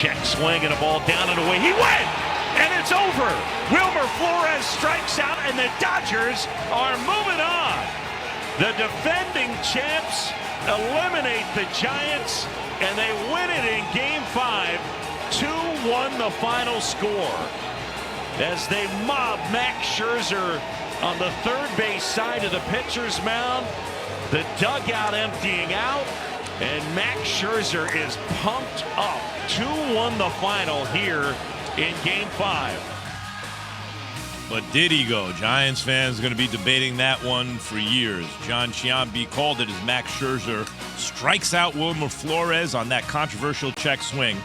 Check swing and a ball down and away. He went, and it's over. Wilmer Flores strikes out, and the Dodgers are moving on. The defending champs eliminate the Giants, and they win it in Game 5. 2-1 the final score. As they mob Max Scherzer on the third base side of the pitcher's mound. The dugout emptying out, and Max Scherzer is pumped up. 2-1 the final here in Game 5. But did he go? Giants fans are going to be debating that one for years. John Ciampi called it as Max Scherzer strikes out Wilmer Flores on that controversial check swing.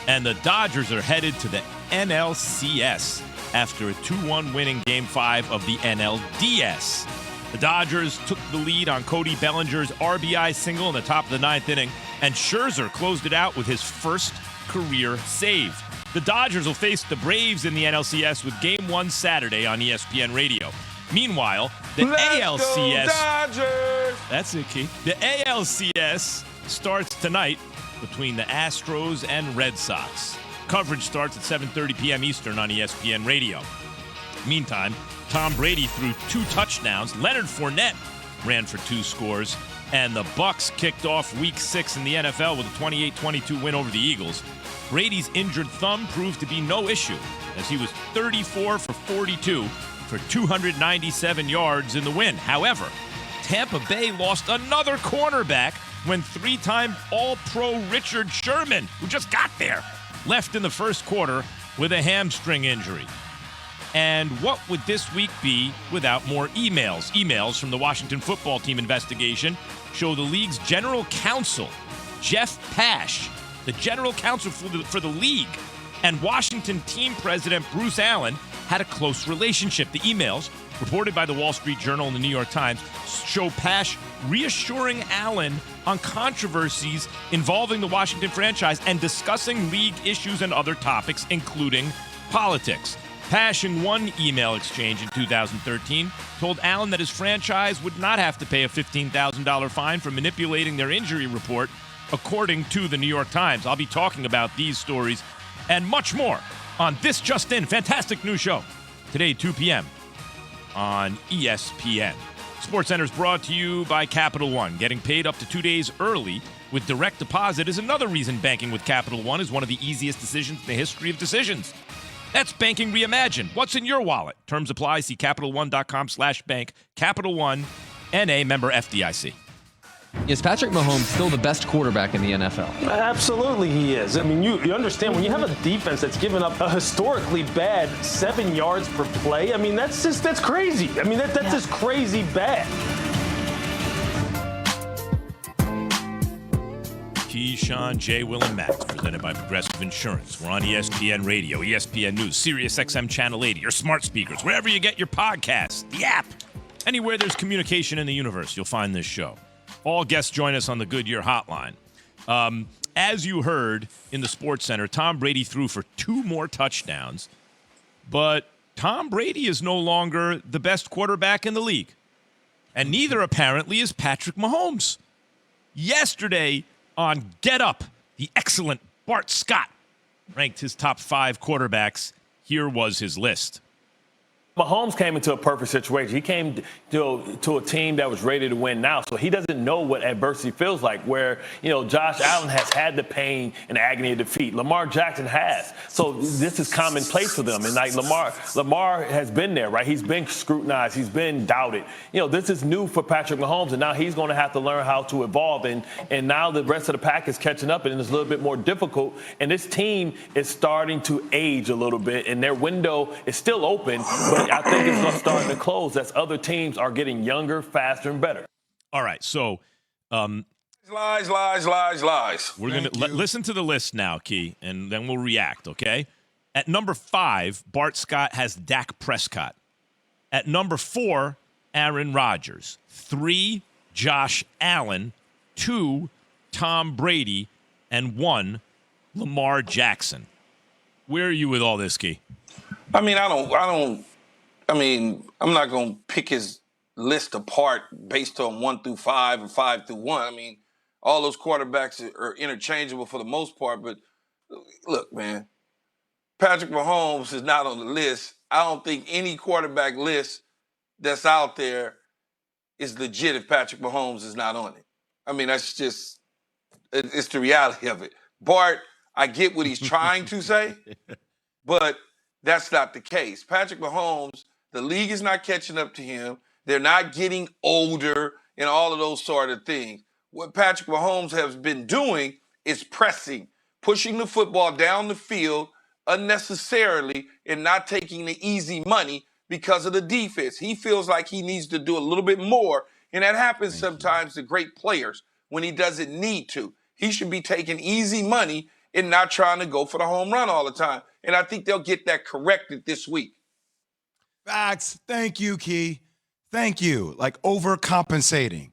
And the Dodgers are headed to the NLCS after a 2-1 win in Game 5 of the NLDS. The Dodgers took the lead on Cody Bellinger's RBI single in the top of the ninth inning, and Scherzer closed it out with his first career save. The Dodgers will face the Braves in the NLCS with Game 1 Saturday on ESPN Radio. Meanwhile, the ALCS... Dodgers! That's it, Key. The ALCS starts tonight between the Astros and Red Sox. Coverage starts at 7:30 p.m. Eastern on ESPN Radio. Meantime, Tom Brady threw 2 touchdowns. Leonard Fournette ran for 2 scores. And the Bucs kicked off Week 6 in the NFL with a 28-22 win over the Eagles. Brady's injured thumb proved to be no issue, as he was 34 for 42 for 297 yards in the win. However, Tampa Bay lost another cornerback when 3-time All-Pro Richard Sherman, who just got there, left in the first quarter with a hamstring injury. And what would this week be without more emails? Emails from the Washington football team investigation show the league's general counsel, Jeff Pash, the general counsel for the league, and Washington team president Bruce Allen had a close relationship. The emails, reported by the Wall Street Journal and the New York Times, show Pash reassuring Allen on controversies involving the Washington franchise and discussing league issues and other topics, including politics. Pash, in one email exchange in 2013, told Allen that his franchise would not have to pay a $15,000 fine for manipulating their injury report, according to the New York Times. I'll be talking about these stories and much more on This Just In, fantastic new show, today, 2 p.m. on ESPN. SportsCenter is brought to you by Capital One. Getting paid up to 2 days early with direct deposit is another reason banking with Capital One is one of the easiest decisions in the history of decisions. That's banking reimagined. What's in your wallet? Terms apply. See CapitalOne.com/bank. Capital One, N.A. member FDIC. Is Patrick Mahomes still the best quarterback in the NFL? Absolutely he is. I mean, you understand, when you have a defense that's given up a historically bad 7 yards per play, I mean, that's crazy. I mean, that's just crazy bad. Keyshawn, J. Will, and Max, presented by Progressive Insurance. We're on ESPN Radio, ESPN News, Sirius XM Channel 80, your smart speakers, wherever you get your podcasts, the app. Anywhere there's communication in the universe, you'll find this show. All guests join us on the Goodyear Hotline. As you heard in the SportsCenter, Tom Brady threw for 2 more touchdowns, but Tom Brady is no longer the best quarterback in the league. And neither, apparently, is Patrick Mahomes. Yesterday on Get Up, the excellent Bart Scott ranked his top 5 quarterbacks. Here was his list. Mahomes came into a perfect situation. He came to a team that was ready to win now, so he doesn't know what adversity feels like, where, Josh Allen has had the pain and agony of defeat. Lamar Jackson has. So this is commonplace for them. And like Lamar has been there, right? He's been scrutinized. He's been doubted. This is new for Patrick Mahomes, and now he's going to have to learn how to evolve. And now the rest of the pack is catching up, and it's a little bit more difficult. And this team is starting to age a little bit, and their window is still open, but I think it's going to start to close as other teams are getting younger, faster, and better. All right, so lies. We're going to listen to the list now, Key, and then we'll react, okay? At number 5, Bart Scott has Dak Prescott. At number 4, Aaron Rodgers. 3, Josh Allen. 2, Tom Brady. And 1, Lamar Jackson. Where are you with all this, Key? I'm not going to pick his list apart based on 1 through 5 or 5 through 1. I mean, all those quarterbacks are interchangeable for the most part, but Look, man, Patrick Mahomes is not on the list. I don't think any quarterback list that's out there is legit if Patrick Mahomes is not on it. I mean, that's just, it's the reality of it. Bart, I get what he's trying to say, but that's not the case. Patrick Mahomes, the league is not catching up to him. They're not getting older and all of those sort of things. What Patrick Mahomes has been doing is pressing, pushing the football down the field unnecessarily and not taking the easy money because of the defense. He feels like he needs to do a little bit more, and that happens sometimes to great players when he doesn't need to. He should be taking easy money and not trying to go for the home run all the time. And I think they'll get that corrected this week. Facts. Thank you, Key. Thank you. Like overcompensating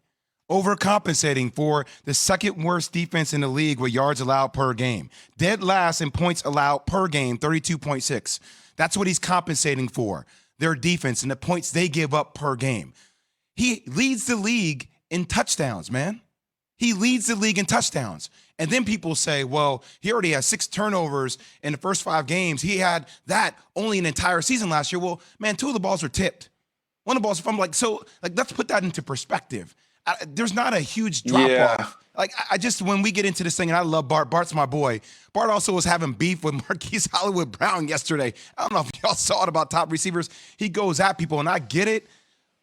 for the second worst defense in the league with yards allowed per game. Dead last in points allowed per game, 32.6. That's what he's compensating for, their defense and the points they give up per game. He leads the league in touchdowns, man. He leads the league in touchdowns. And then people say, well, he already has 6 turnovers in the first 5 games. He had that only an entire season last year. Well, man, 2 of the balls were tipped. One of the balls, let's put that into perspective. There's not a huge drop-off. I just, when we get into this thing, and I love Bart. Bart's my boy. Bart also was having beef with Marquise Hollywood Brown yesterday. I don't know if y'all saw it about top receivers. He goes at people, and I get it.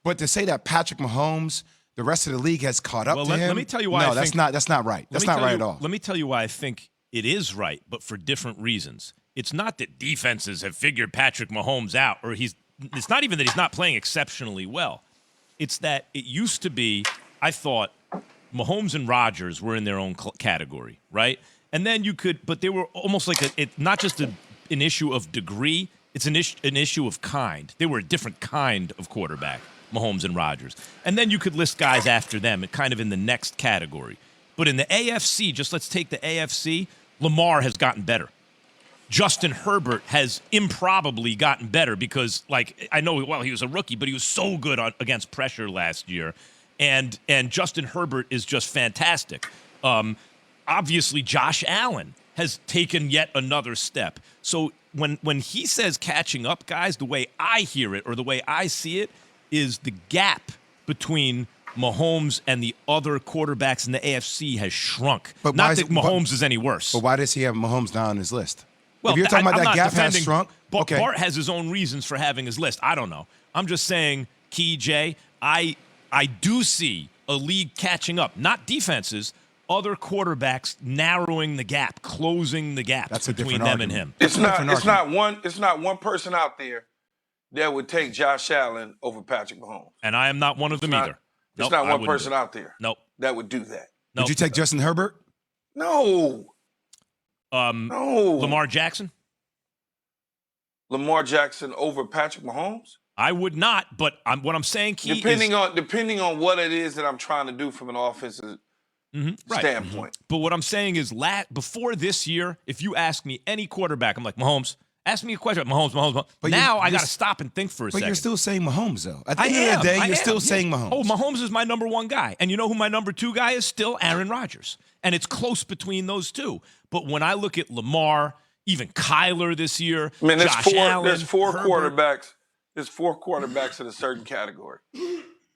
But to say that Patrick Mahomes, the rest of the league has caught up to him. Let me tell you why. No, that's not right. That's not right at all. Let me tell you why I think it is right, but for different reasons. It's not that defenses have figured Patrick Mahomes out, or it's not even that he's not playing exceptionally well. It's that it used to be, I thought, Mahomes and Rodgers were in their own category, right? And then but they were almost like not just an issue of degree, it's an issue of kind. They were a different kind of quarterback, Mahomes and Rodgers. And then you could list guys after them, kind of in the next category. But in the AFC, just let's take the AFC, Lamar has gotten better. Justin Herbert has improbably gotten better because, I know, he was a rookie, but he was so good against pressure last year. And Justin Herbert is just fantastic. Obviously, Josh Allen has taken yet another step. So when he says catching up, guys, the way I hear it or the way I see it is the gap between Mahomes and the other quarterbacks in the AFC has shrunk. But not that Mahomes is any worse. But why does he have Mahomes not on his list? Well, if you're talking about that gap has shrunk, okay. Bart has his own reasons for having his list. I don't know. I'm just saying, Key J, I do see a league catching up, not defenses, other quarterbacks narrowing the gap, closing the gap between them and him. It's not one person out there that would take Josh Allen over Patrick Mahomes. And I am not one of them either. There's not one person out there that would do that. Would you take Justin Herbert? No. No. Lamar Jackson? Lamar Jackson over Patrick Mahomes? I would not, but what I'm saying, Key, depending on what it is that I'm trying to do from an offensive standpoint. But what I'm saying is, before this year, if you ask me any quarterback, I'm like, Mahomes. Ask me a question about Mahomes. But now I got to stop and think for a second. But you're still saying Mahomes, though. At the end of the day, you're still saying Mahomes. Oh, Mahomes is my number 1 guy. And you know who my number 2 guy is? Still Aaron Rodgers. And it's close between those two. But when I look at Lamar, even Kyler this year, Josh Allen, there's 4 Herbert. quarterbacks. There's 4 quarterbacks in a certain category.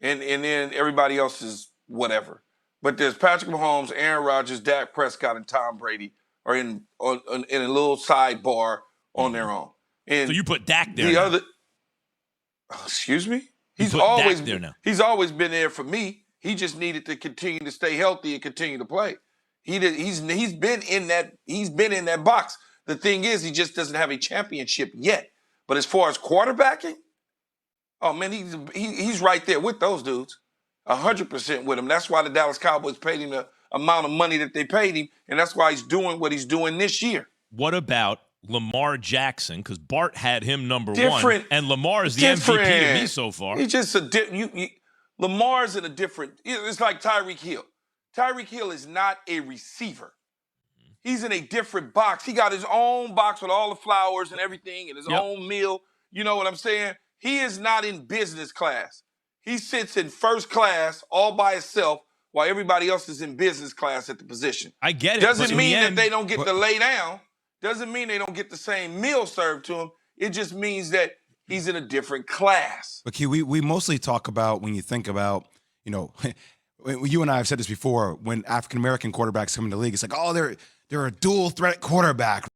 And then everybody else is whatever. But there's Patrick Mahomes, Aaron Rodgers, Dak Prescott, and Tom Brady are in a little sidebar on their own. And so you put Dak there. Excuse me? He's always there now. He's always been there for me. He just needed to continue to stay healthy and continue to play. He's been in that box. The thing is, he just doesn't have a championship yet. But as far as quarterbacking, oh man, he's right there with those dudes, 100% with him. That's why the Dallas Cowboys paid him the amount of money that they paid him, and that's why he's doing what he's doing this year. What about Lamar Jackson? Because Bart had him number 1, and Lamar is the MVP to me so far. He's just Lamar's in a different. It's like Tyreek Hill. Tyreek Hill is not a receiver. He's in a different box. He got his own box with all the flowers and everything and his own meal. You know what I'm saying? He is not in business class. He sits in first class all by himself while everybody else is in business class at the position. I get it. Doesn't mean that they don't get to lay down. doesn't mean they don't get the same meal served to them. It just means that he's in a different class. But Q, we mostly talk about, when you think about, you and I have said this before, when African-American quarterbacks come in the league, it's like, oh, they're a dual threat quarterback.